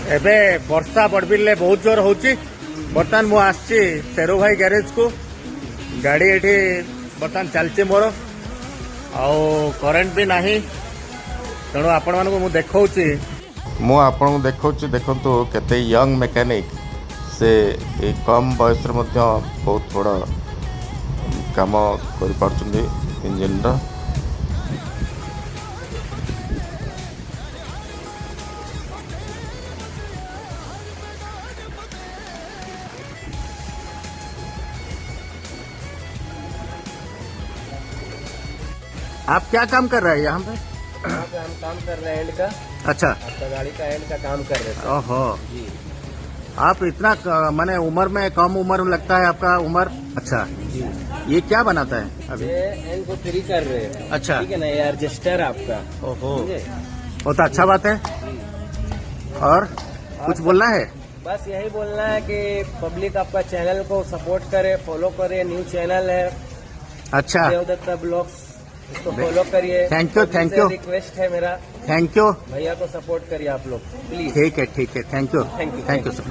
एबे वर्षा बड़बिले बहुत जोर होची। बर्तमान मु आसी शेरू भाई गैरेज को गाड़ी एठी बर्तमान चलची मोर आउ करेंट भी नहीं तेणु आपण मानक मु देखौची देखंतु केते यंग मैकेनिक से कम बयस बहुत बड़ा काम कर पारछुंदी इंजिन रा। आप क्या काम कर रहे हैं यहाँ पे? हम काम कर रहे हैं एंड का। अच्छा, आपका गाड़ी का एंड का काम कर रहे हैं। ओहो जी, आप इतना माने उम्र में कम उम्र में लगता है आपका उम्र। अच्छा जी, ये क्या बनाता है अभी? ये एंड को फ्री कर रहे हैं। अच्छा, ठीक है ना, ये रजिस्टर आपका। ओहो समझे? बहुत अच्छा बात है। और कुछ बोलना है? बस यही बोलना है कि पब्लिक आपका चैनल को सपोर्ट करे, फॉलो करे। न्यू चैनल है अच्छा, देवदत्ता ब्लॉग्स, इसको फॉलो करिए। Thank you, thank you. Request है मेरा, थैंक यू। भैया को सपोर्ट करिए आप लोग प्लीज। ठीक है, ठीक है, thank you, thank you, thank you sir.